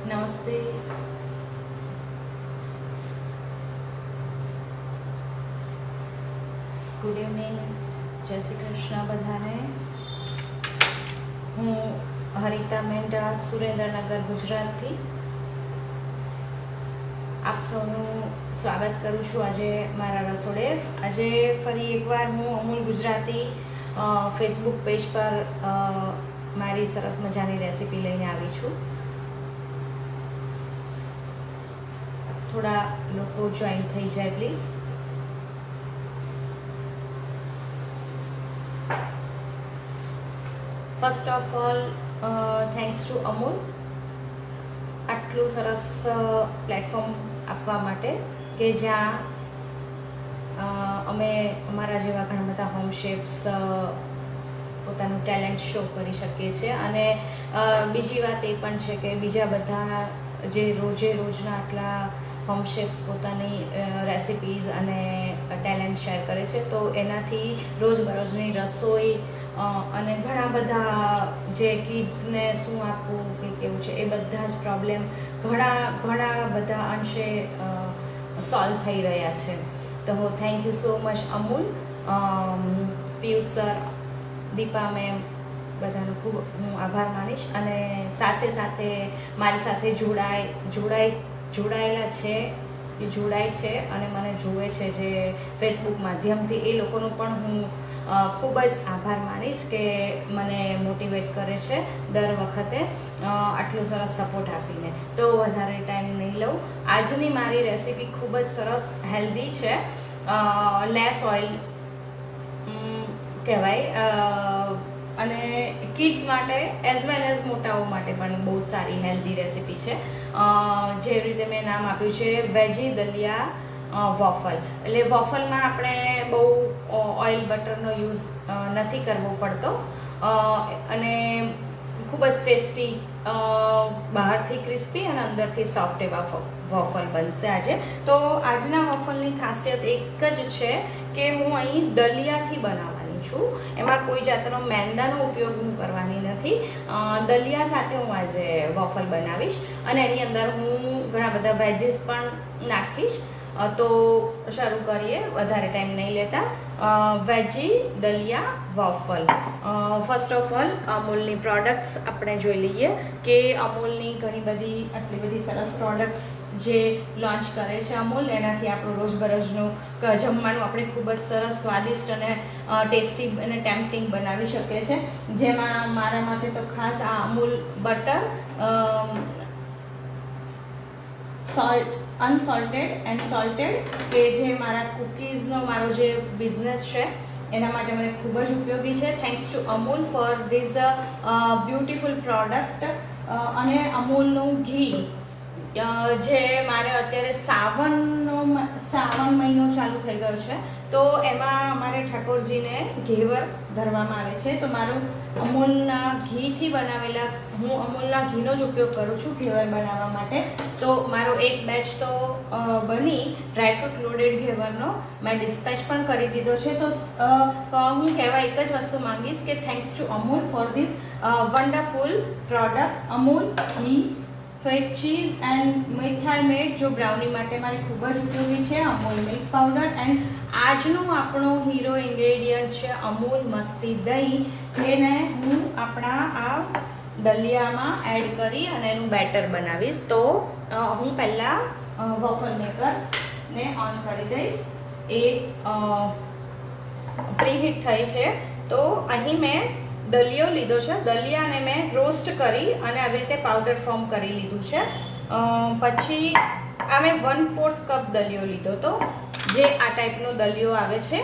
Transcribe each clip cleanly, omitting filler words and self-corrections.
નમસ્તે. Good evening. જય શ્રી કૃષ્ણ બધાને. હું હરિતા મેંઢા, સુરેન્દ્રનગર, ગુજરાતથી આપ સૌનું સ્વાગત કરું છું આજે મારા રસોડે. આજે ફરી એકવાર હું અમૂલ ગુજરાતી ફેસબુક પેજ પર મારી સરસ મજાની રેસીપી લઈને આવી છું. થોડા લોકો જોઈન થઈ જાય please. First of all thanks to Amul આટલું સરસ પ્લેટફોર્મ આપવા માટે કે જ્યાં અમે અમારા જેવા ઘણા બધા હોમ શેફ્સ પોતાનું ટેલેન્ટ શો કરી શકીએ છીએ. અને બીજી વાત એ પણ છે કે બીજા બધા જે રોજના આટલા હોમ શેફ્સ પોતાની રેસિપીઝ અને ટેલેન્ટ શેર કરે છે, તો એનાથી રોજબરોજની રસોઈ અને ઘણા બધા જે કિડ્સને શું આપવું કે કેવું છે એ બધા જ પ્રોબ્લેમ ઘણા બધા અંશે સોલ્વ થઈ રહ્યા છે. તો thank you so much Amul, Piyush sir, Deepa ma'am, બધાનો ખૂબ હું આભાર માનીશ. અને સાથે સાથે મારી સાથે જોડાયેલા છે, એ જોડાય છે અને મને જુએ છે જે ફેસબુક માધ્યમથી, એ લોકોનો પણ હું ખૂબ જ આભાર માનીશ કે મને મોટિવેટ કરે છે દર વખતે આટલો સરસ સપોર્ટ આપીને. તો વધારે ટાઈમ નહીં લઉં. આજની મારી રેસીપી ખૂબ જ સરસ હેલ્ધી છે, લેસ ઓઇલ કહેવાય, અને કિડ્સ માટે એઝ વેલ એઝ મોટાઓ માટે પણ બહુ જ સારી હેલ્ધી રેસીપી છે. જે રીતે મેં નામ આપ્યું છે વેજી દલિયા વોફલ. એટલે વોફલમાં આપણે બહુ ઓઇલ બટરનો યુઝ નથી કરવો પડતો અને ખૂબ જ ટેસ્ટી, બહારથી ક્રિસ્પી અને અંદરથી સોફ્ટ એવા વોફલ બનશે આજે. તો આજના વોફલની ખાસિયત એક જ છે કે હું અહીં દલિયાથી બનાવવાની છું. એમાં કોઈ જાતનો મેંદાનો ઉપયોગ હું કરવાની નથી. દલિયા સાથે હું આજે વોફલ બનાવીશ અને એની અંદર હું ઘણા બધા વેજીસ પણ નાખીશ. તો શરૂ કરીએ, વધારે ટાઈમ નહીં લેતા. Veggie daliya waffle. First of all અમૂલની પ્રોડક્ટ્સ આપણે જોઈ લઈએ કે અમૂલની આટલી બધી સરસ પ્રોડક્ટ્સ જે લોન્ચ કરે છે અમૂલ, એનાથી આપણું રોજબરોજનું જમવાનું આપણે ખૂબ જ સરસ, સ્વાદિષ્ટ અને ટેસ્ટી અને ટેમ્પટિંગ બનાવી શકીએ છીએ. જેમાં મારા માટે તો ખાસ આ Amul butter, salt, unsalted and salted, કે જે મારા કૂકીઝનો મારો જે બિઝનેસ છે એના માટે મને ખૂબ જ ઉપયોગી છે. Thanks to Amul for this beautiful product. અને અમૂલનું ઘી, જે મારે અત્યારે શ્રાવણ મહિનો ચાલુ થઈ ગયો છે, તો એમાં અમારે ઠાકોરજીને ઘેવર ધરવામાં આવે છે. તો મારું અમૂલના ઘીથી બનાવેલા, હું અમૂલના ઘીનો જ ઉપયોગ કરું છું ઘેવર બનાવવા માટે. તો મારો એક બેચ તો બની ડ્રાયફ્રૂટ લોડેડ ઘેવરનો મેં ડિસ્પેચ પણ કરી દીધો છે. તો હું કહેવા એક જ વસ્તુ માંગીશ કે thanks to Amul for this wonderful product. Amul ઘી, ફેટ ચીઝ એન્ડ મીઠાઈ મેડ, જો બ્રાઉની માટે મારી ખૂબ જ ઉપયોગી છે. અમૂલ મિલ્ક પાવડર એન્ડ આજનું આપણો હીરો ઇન્ગ્રેડિયન્ટ છે અમૂલ મસ્તી દહીં, જેને હું આપણા આ દલિયામાં એડ કરી અને એનું બેટર બનાવીશ. તો હું પહેલાં વોફલ મેકરને ઓન કરી દઈશ. એ પ્રીહીટ થઈ છે. તો અહીં મેં દલિયો લીધો છે. દલિયાને મેં રોસ્ટ કરી અને આવી રીતે પાવડર ફોર્મ કરી લીધું છે. પછી આ મેં 1/4 કપ દલિયો લીધો હતો, જે આ ટાઈપનો દલિયો આવે છે.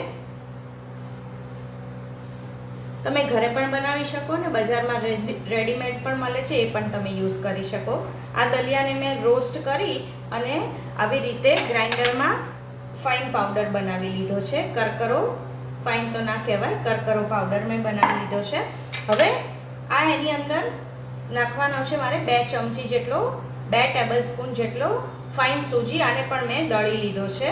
તમે ઘરે પણ બનાવી શકો ને બજારમાં રેડીમેડ પણ મળે છે, એ પણ તમે યુઝ કરી શકો. આ દલિયાને મેં રોસ્ટ કરી અને આવી રીતે ગ્રાઇન્ડરમાં ફાઇન પાવડર બનાવી લીધો છે. કરકરો, ફાઇન તો ના કહેવાય, કરકરો પાવડર મેં બનાવી લીધો છે. હવે આ એની અંદર નાખવાનો છે મારે 2 ચમચી જેટલો, 2 ટેબલ સ્પૂન જેટલો ફાઇન સૂજી. આને પણ મેં દળી લીધો છે.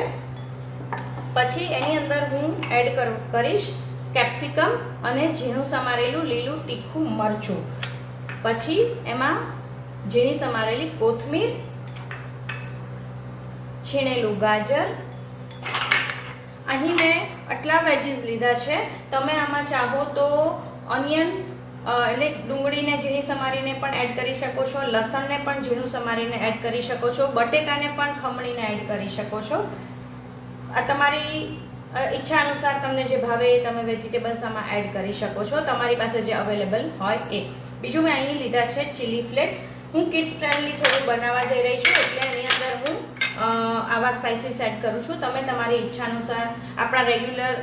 પછી એની અંદર હું એડ કરીશ કેપ્સિકમ અને ઝીણું સમારેલું લીલું તીખું મરચું. પછી એમાં ઝીણી સમારેલી કોથમીર, છીણેલું ગાજર. અહીં મેં આટલા વેજીસ લીધા છે. તમે આમાં ચાહો તો ઓનિયન એટલે ડુંગળીને ઝીણી સમારીને પણ એડ કરી શકો છો, લસણને પણ ઝીણું સમારીને એડ કરી શકો છો, બટેકાને પણ ખમણીને એડ કરી શકો છો. આ તમારી ઈચ્છા અનુસાર તમને જે ભાવે એ તમે વેજીટેબલ્સ આમાં એડ કરી શકો છો, તમારી પાસે જે અવેલેબલ હોય એ. બીજું મેં અહીં લીધા છે ચીલી ફ્લેક્સ. હું કિડ્સ ફ્રેન્ડલી થોડું બનાવવા જઈ રહી છું, એટલે એની અંદર હું આવા સ્પાઇસીસ એડ કરું છું. તમે તમારી ઈચ્છા અનુસાર આપણા રેગ્યુલર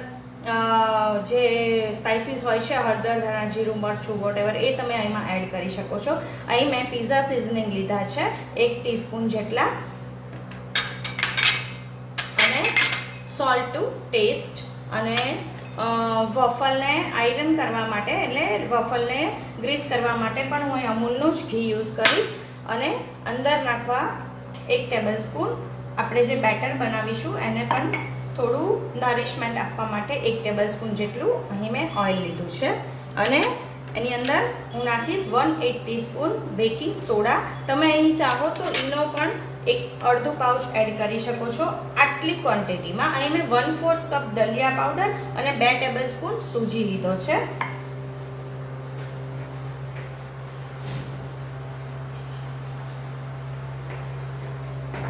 જે સ્પાઇસીસ હોય છે, હળદર, ધાણા, જીરું, મરચું, વોટેવર, એ તમે અહીંમાં એડ કરી શકો છો. અહીં મેં પિઝા સિઝનિંગ લીધા છે 1 ટીસ્પૂન જેટલા, અને સોલ્ટ ટુ ટેસ્ટ. અને વફલને આયરન કરવા માટે, એટલે વફલને ગ્રીસ કરવા માટે પણ હું અમૂલનું જ ઘી યુઝ કરીશ. અને અંદર નાખવા 1 ટેબલ સ્પૂન આપણે જે બેટર બનાવીશું એને પણ થોડું નરિશમેન્ટ આપવા માટે 1 ટેબલ સ્પૂન જેટલું અહીં મેં ઓઇલ લીધું છે. અને એની અંદર હું નાખીશ 1/8 ટીસ્પૂન બેકિંગ સોડા. તમે અહીં ચાહો તો ઈનો પણ અડધું પાઉચ એડ કરી શકો છો આટલી ક્વોન્ટિટીમાં. અહીં મેં 1/4 કપ દલિયા પાવડર અને 2 ટેબલ સ્પૂન સૂજી લીધો છે.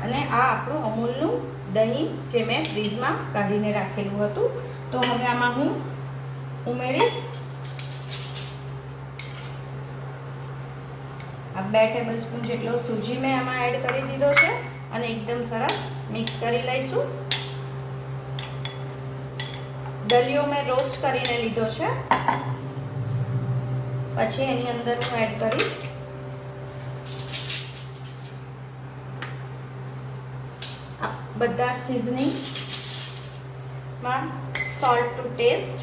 અને આ આપણું અમૂલનું દહીં જે મેં ફ્રીઝમાં કાઢીને રાખેલું હતું. તો હવે આમાં હું ઉમેરીશ આ 2 ટેબલ સ્પૂન જેટલો સૂજી મેં આમાં એડ કરી દીધો છે, અને એકદમ સરસ મિક્સ કરી લઈશું. દલિયો મેં રોસ્ટ કરીને લીધો છે. પછી એની અંદર હું એડ કરીશ બધા સિઝનિંગમાં salt to taste,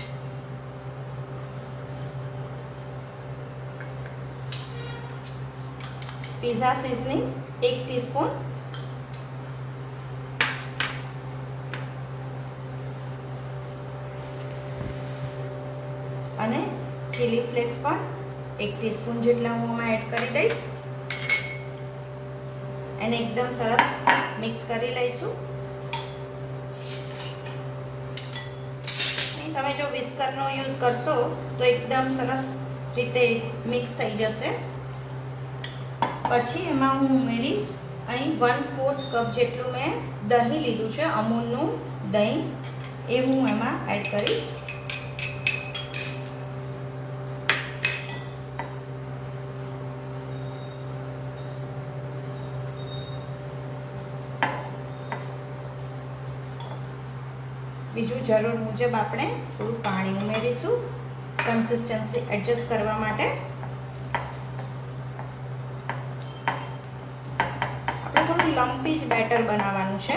pizza seasoning 1 teaspoon, અને ચીલી ફ્લેક્સ પણ 1 ટીસ્પૂન જેટલા હું આમાં એડ કરી દઈશ. એને એકદમ સરસ મિક્સ કરી લઈશું. તમે જો વિસ્કરનો યુઝ કરશો તો એકદમ સરસ રીતે મિક્સ થઈ જશે. પછી એમાં હું ઉમેરીશ અહીં 1/4 કપ જેટલું મેં દહીં લીધું છે, અમૂલનું દહીં, એ હું એમાં એડ કરીશ. બીજું જરૂર મુજબ આપણે થોડું પાણી ઉમેરીશું કન્સિસ્ટન્સી એડજસ્ટ કરવા માટે. આપણે થોડું લમ્પી જ બેટર બનાવવાનું છે,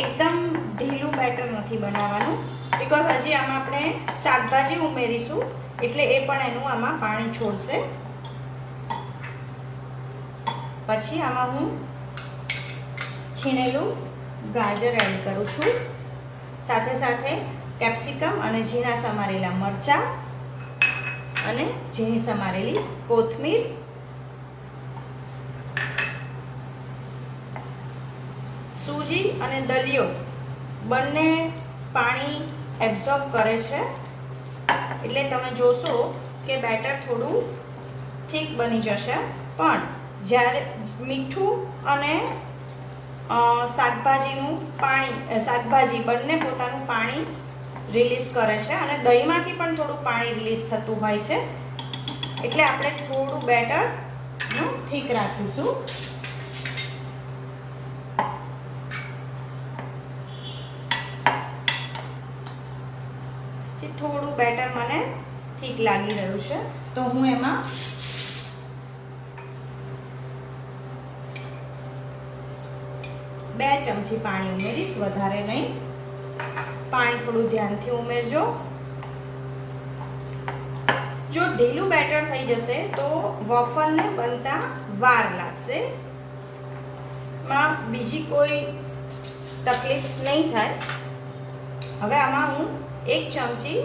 એકદમ ઢીલું બેટર નથી બનાવવાનું, બીકોઝ હજી આમાં આપણે શાકભાજી ઉમેરીશું એટલે એ પણ એનું આમાં પાણી છોડશે. પછી આમાં હું છીણેલું ગાજર એડ કરું છું, સાથે સાથે કેપ્સિકમ અને ઝીણા સમારેલા મરચાં અને ઝીણી સમારેલી કોથમીર. સૂજી અને દલિયો બંને પાણી એબ્ઝોર્બ કરે છે, એટલે તમે જોશો કે બેટર થોડું થીક બની જશે. પણ જ્યારે મીઠું અને શાકભાજીનું પાણી, શાકભાજી બંને પોતાનું પાણી રિલીઝ કરે છે, અને દહીંમાંથી પણ થોડું પાણી રિલીઝ થતું હોય છે, એટલે આપણે થોડું બેટરનું થીક રાખીશું. થોડું બેટર મને થીક લાગી રહ્યું છે, તો હું એમાં 2 ચમચી પાણી ઉમેરીશ, વધારે નહીં. પાણી થોડું ધ્યાનથી ઉમેરજો. જો ઢીલું બેટર થઈ જશે તો વોફલને બનતા વાર લાગશે. માં બીજી કોઈ તકલીફ નહીં થાય. હવે આમાં હું 1 ચમચી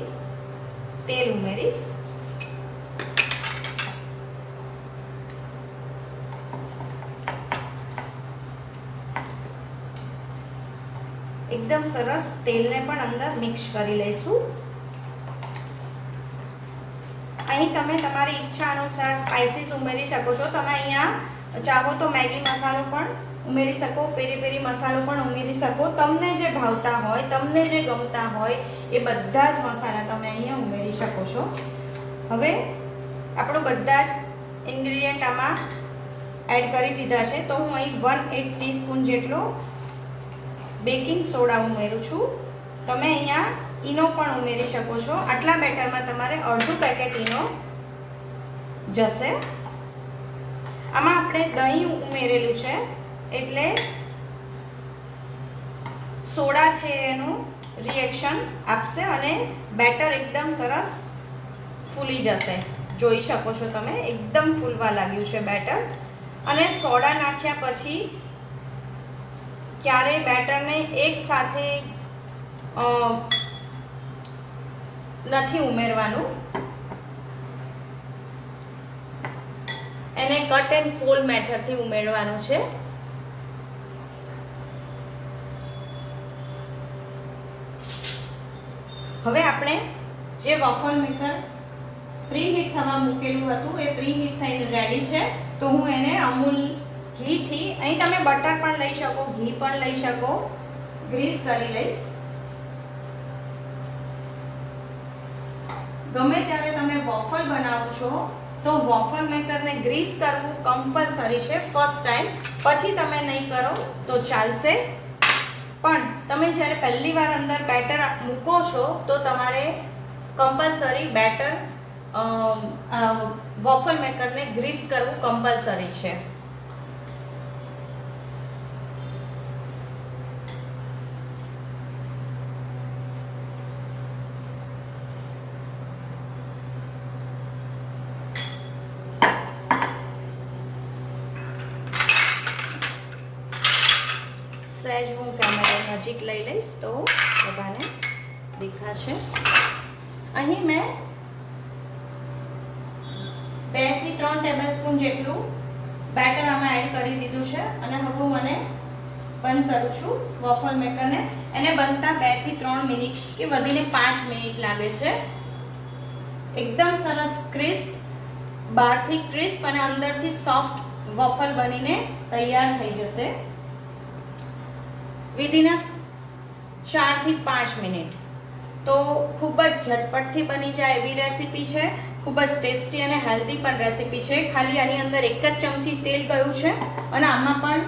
તેલ ઉમેરીશ. એકદમ સરસ તેલને પણ અંદર મિક્સ કરી લઈશું. અહીં તમે તમારી ઈચ્છા અનુસાર સ્પાઇસીસ ઉમેરી શકો છો. તમે અહીંયા ચાહો તો મેગી મસાલો પણ ઉમેરી શકો, પેરી પેરી મસાલો પણ ઉમેરી શકો. તમને જે ભાવતા હોય, તમને જે ગમતા હોય એ બધા જ મસાલા તમે અહીંયા ઉમેરી શકો છો. હવે આપણો બધા જ ઇન્ગ્રેડિયન્ટ આમાં એડ કરી દીધા છે. તો હું અહીં 1/8 ટીસ્પૂન જેટલો બેકિંગ સોડા ઉમેરું છું. તમે અહીંયા ઈનો પણ ઉમેરી શકો છો. આટલા બેટરમાં તમારે અડધું પેકેટ ઈનો જશે. આમાં આપણે દહીં ઉમેરેલું છે એટલે સોડા છે એનું રિએક્શન આપશે અને બેટર એકદમ સરસ ફૂલી જશે. જોઈ શકો છો તમે, એકદમ ફૂલવા લાગ્યું છે બેટર. અને સોડા નાખ્યા પછી ક્યારેય બેટરને એક સાથે નથી ઉમેરવાનું. એને કટ એન્ડ ફોલ્ડ મેથડથી ઉમેરવાનું છે. હવે આપણે જે વોફલ મેકર પ્રીહીટ થવા મૂકેલું હતું એ પ્રીહીટ થઈને રેડી છે. તો હું એને અમૂલ ઘીથી, અહીં તમે બટર પણ લઈ શકો, ઘી પણ લઈ શકો, ગ્રીસ કરી લઈશ. ગમે ત્યારે તમે વોફલ બનાવો છો તો વોફલ મેકરને ગ્રીસ કરવું કમ્પલસરી છે ફર્સ્ટ ટાઈમ. પછી તમે નહીં કરો તો ચાલશે, પણ તમે જ્યારે પહેલી વાર અંદર બેટર મૂકો છો તો તમારે કમ્પલસરી બેટર વોફલ મેકરને ગ્રીસ કરવું કમ્પલસરી છે. સહેજ હું કેમેરા નજીક લઈ લઈશ તો બધાને દેખાશે. અહીં મેં 2 થી 3 ટેબલસ્પૂન જેટલું બેટર આમાં એડ કરી દીધું છે. અને હવે હું મને બંધ કરું છું વોફલ મેકરને. એને બનતા 2 થી 3 મિનિટ કે વધીને 5 મિનિટ લાગે છે. એકદમ સરસ ક્રિસ્પ, બહારથી ક્રિસ્પ અને અંદરથી સોફ્ટ વોફલ બનીને તૈયાર થઈ જશે વિધિન 4 થી 5 મિનિટ. તો ખૂબ જ ઝટપટથી બની જાય એવી રેસીપી છે. ખૂબ જ ટેસ્ટી અને હેલ્ધી પણ રેસીપી છે. ખાલી આની અંદર 1 જ ચમચી તેલ ગયું છે અને આમાં પણ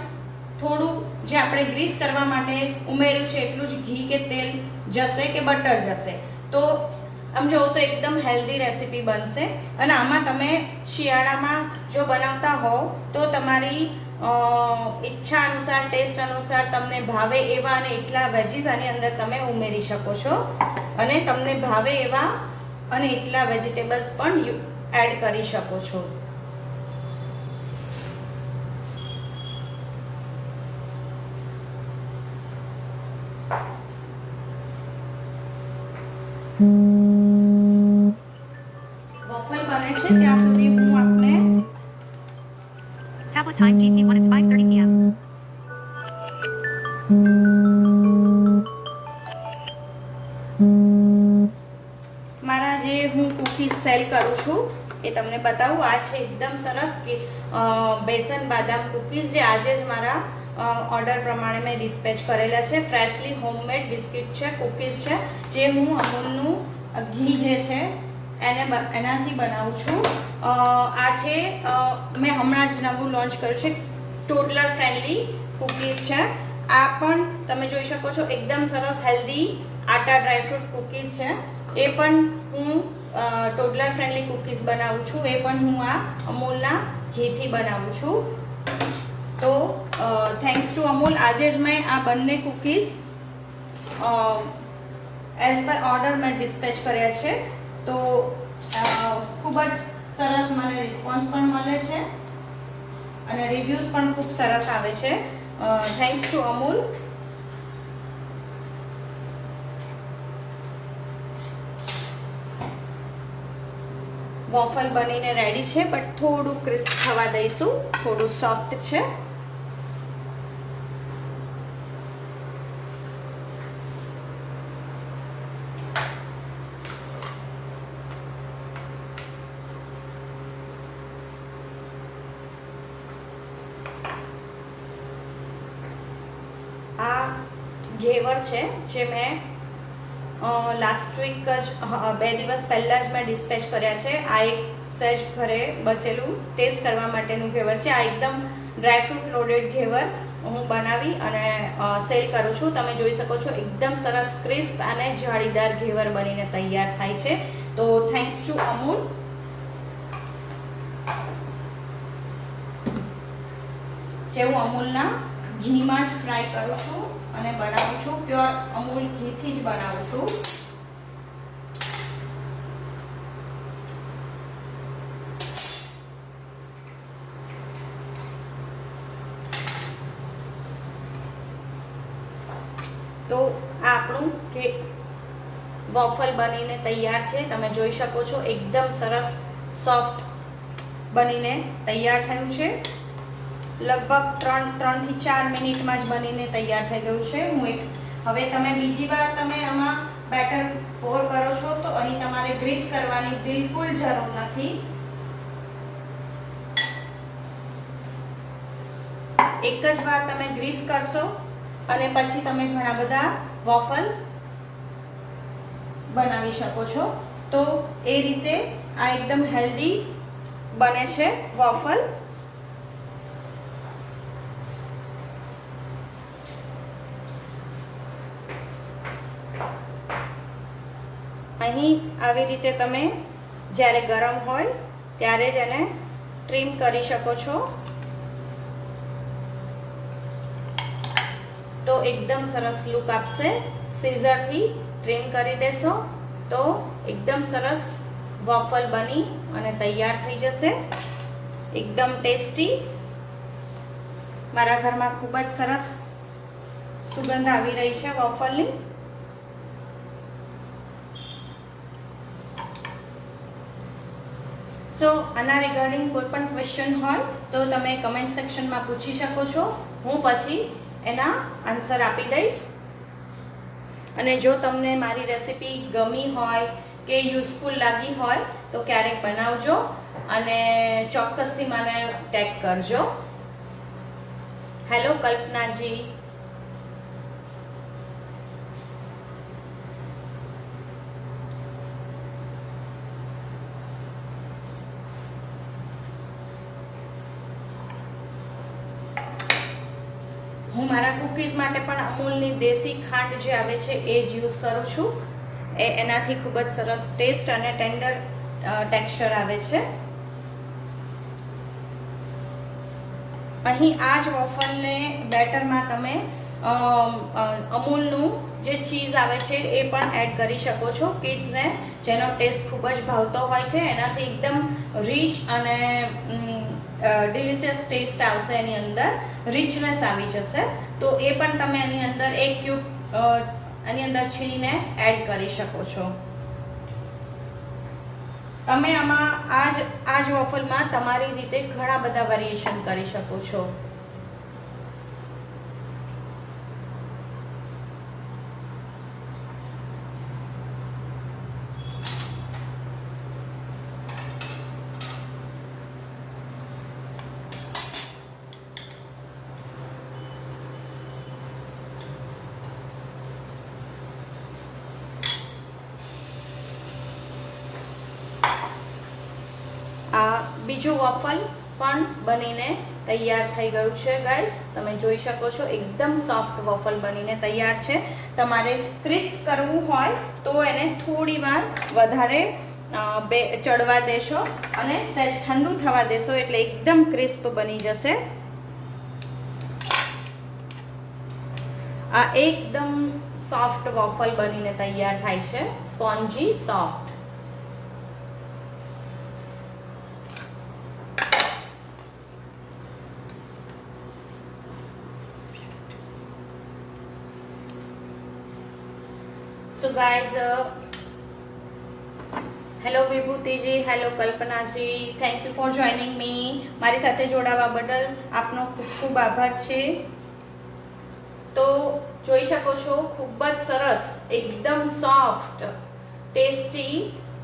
થોડું જે આપણે ગ્રીસ કરવા માટે ઉમેર્યું છે એટલું જ ઘી કે તેલ જશે કે બટર જશે. તો આમ જોવો તો એકદમ હેલ્ધી રેસીપી બનશે. અને આમાં તમે શિયાળામાં જો બનાવતા હોવ તો તમારી ઈચ્છા અનુસાર, ટેસ્ટ અનુસાર તમને ભાવે એવા અને એટલા વેજીસ આની અંદર તમે ઉમેરી શકો છો. અને તમને ભાવે એવા અને એટલા વેજીટેબલ્સ પણ એડ કરી શકો છો. વોફલ બને છે ત્યાં સુધી હું આપને Tablet time DP1 it's 5:30 p.m. મારા જે હું કૂકીઝ સેલ કરું છું એ તમને બતાવું. આ છે એકદમ સરસ કે બેસન બાદામ કૂકીઝ જે આજે જ મારા ઓર્ડર પ્રમાણે મેં ડિસ્પેચ કરેલા છે. ફ્રેશલી હોમમેડ બિસ્કિટ છે, કૂકીઝ છે, જે હું અમૂલનું ઘી જે છે એનાથી બનાવું છું. આ છે મેં હમણાં જ નવું લોન્ચ કર્યું છે, ટોડલર ફ્રેન્ડલી કૂકીઝ છે. આ પણ તમે જોઈ શકો છો એકદમ સરસ હેલ્ધી આટા ડ્રાયફ્રૂટ કૂકીઝ છે. એ પણ હું ટોડલર ફ્રેન્ડલી કૂકીઝ બનાવું છું. એ પણ હું આ અમૂલના ઘીથી બનાવું છું. તો થેન્ક્સ ટુ અમૂલ આજે જ મેં આ બંને કૂકીઝ એઝ પર ઓર્ડર મેં ડિસ્પેચ કર્યા છે. તો ખૂબ જ સરસ મને રિસ્પોન્સ પણ મળે છે અને રિવ્યૂઝ પણ ખૂબ સરસ આવે છે. Thanks to Amul. વોફલ બનીને રેડી છે, બટ થોડું ક્રિસ્પ થવા દઈશું, થોડું સોફ્ટ છે. ઘેવર છે જે મેં લાસ્ટ વીક જ 2 દિવસ પહેલાં જ મેં ડિસ્પેચ કર્યા છે. આ એક સહેજ ઘરે બચેલું ટેસ્ટ કરવા માટેનું ઘેવર છે. આ એકદમ ડ્રાયફ્રૂટ લોડેડ ઘેવર હું બનાવી અને સેલ કરું છું. તમે જોઈ શકો છો એકદમ સરસ ક્રિસ્પ અને જાળીદાર ઘેવર બનીને તૈયાર થાય છે. તો થેન્ક્સ ટુ અમૂલ. જે હું અમૂલના ઘીમાં જ ફ્રાય કરું છું અને બનાવું છું. પ્યોર અમૂલ ઘીથી જ બનાવું છું. તો આ આપણું વોફલ બનીને તૈયાર છે. તમે જોઈ શકો છો એકદમ સરસ સોફ્ટ બનીને તૈયાર થયું છે. લગભગ 3 થી 4 મિનિટમાં જ બનીને તૈયાર થઈ ગયું છે. હવે તમે બીજી વાર તમે આમાં બેટર પોર કરો છો તો અહીં તમારે ગ્રીસ કરવાની બિલકુલ જરૂર નથી. એક જ વાર તમે ગ્રીસ કરશો અને પછી તમે ઘણા બધા વોફલ બનાવી શકો છો. તો એ રીતે આ એકદમ હેલ્ધી બને છે વોફલ. અહીં આવી રીતે તમે જ્યારે ગરમ હોય ત્યારે જ એને ટ્રીમ કરી શકો છો. તો એકદમ સરસ લુક આપશે. સીઝરથી ટ્રીમ કરી દેશો તો એકદમ સરસ વોફલ બની અને તૈયાર થઈ જશે. એકદમ ટેસ્ટી. મારા ઘરમાં ખૂબ જ સરસ સુગંધ આવી રહી છે વોફલની. સો આના રિગાર્ડિંગ કોઈ પણ ક્વેશ્ચન હોય તો તમે કમેન્ટ સેક્શનમાં પૂછી શકો છો. હું પછી એના આન્સર આપી દઈશ. અને જો તમને મારી રેસિપી ગમી હોય કે યુઝફુલ લાગી હોય તો ક્યારેક બનાવજો અને ચોક્કસથી મને ટેગ કરજો. હેલો કલ્પનાજી. હું મારા કૂકીઝ માટે પણ અમૂલની દેશી ખાંડ જે આવે છે એ જ યુઝ કરું છું. એનાથી ખૂબ જ સરસ ટેસ્ટ અને ટેન્ડર ટેક્સચર આવે છે. અહીં આ જ વોફલને બેટરમાં તમે અમૂલનું જે ચીઝ આવે છે એ પણ એડ કરી શકો છો. કિડ્સને જેનો ટેસ્ટ ખૂબ જ ભાવતો હોય છે એનાથી એકદમ રીચ અને ડિલિશિયસ ટેસ્ટ આવશે. એની અંદર રિચનેસ આવી જશે. તો એ પણ તમે એની અંદર એક ક્યુબ એની અંદર છીણીને એડ કરી શકો છો. તમે આમાં આ જ વોફલમાં તમારી રીતે ઘણા બધા વેરિએશન કરી શકો છો. બીજું વોફલ પણ બનીને તૈયાર થઈ ગયું છે ગાઈસ. તમે જોઈ શકો છો એકદમ સોફ્ટ વોફલ બનીને તૈયાર છે. તમારે ક્રિસ્પ કરવું હોય તો એને થોડી વાર વધારે ચડવા દેશો અને સહેજ ઠંડુ થવા દેશો એટલે એકદમ ક્રિસ્પ બની જશે. આ એકદમ સોફ્ટ વોફલ બનીને તૈયાર થાય છે. Spongy soft. So guys, hello વિભૂતિજી, હેલો કલ્પનાજી, thank you for joining me. મારી સાથે જોડાવા બદલ આપનો ખૂબ ખૂબ આભાર છે. તો જોઈ શકો છો ખૂબ જ સરસ એકદમ સોફ્ટ ટેસ્ટી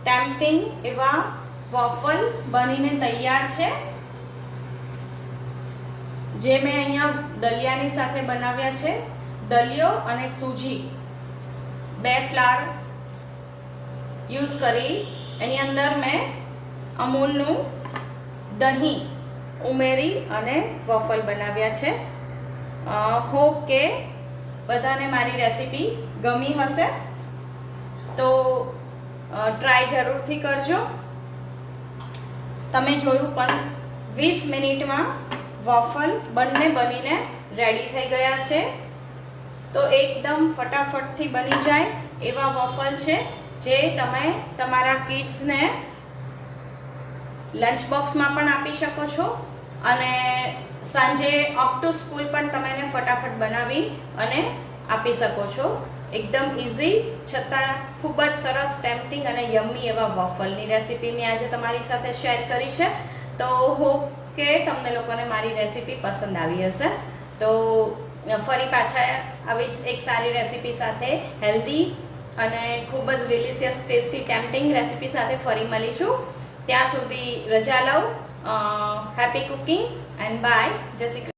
ટેમ્પટિંગ એવા વોફલ બનીને તૈયાર છે. જે મેં અહીંયા દલિયાની સાથે બનાવ્યા છે. દલિયો અને સૂજી 2 ફ્લાવર યુઝ કરી એની અંદર મેં અમૂલનું દહીં ઉમેરી અને વોફલ બનાવ્યા છે. હોપ કે બધાને મારી રેસીપી ગમી હશે, તો ટ્રાય જરૂરથી કરજો. તમે જોયું પણ 20 મિનિટમાં વોફલ બંને બનીને રેડી થઈ ગયા છે. તો એકદમ ફટાફટથી બની જાય એવા વોફલ છે, જે તમે તમારા કિડ્સને લંચ બોક્સમાં પણ આપી શકો છો અને સાંજે ઓફ ટુ સ્કૂલ પણ તમે એને ફટાફટ બનાવી અને આપી શકો છો. એકદમ ઇઝી છતાં ખૂબ જ સરસ ટેમ્પટિંગ અને યમ્મી એવા વોફલની રેસીપી મેં આજે તમારી સાથે શેર કરી છે. તો હોપ કે તમને લોકોને મારી રેસીપી પસંદ આવી હશે. તો ફરી પાછા આવી જ એક સારી રેસીપી સાથે, હેલ્ધી અને ખૂબ જ ડિલિશિયસ ટેસ્ટી ટેમ્પટિંગ રેસીપી સાથે ફરી મળીશું. ત્યાં સુધી રજા લઉં. Happy cooking and bye. જય શ્રી કૃષ્ણ.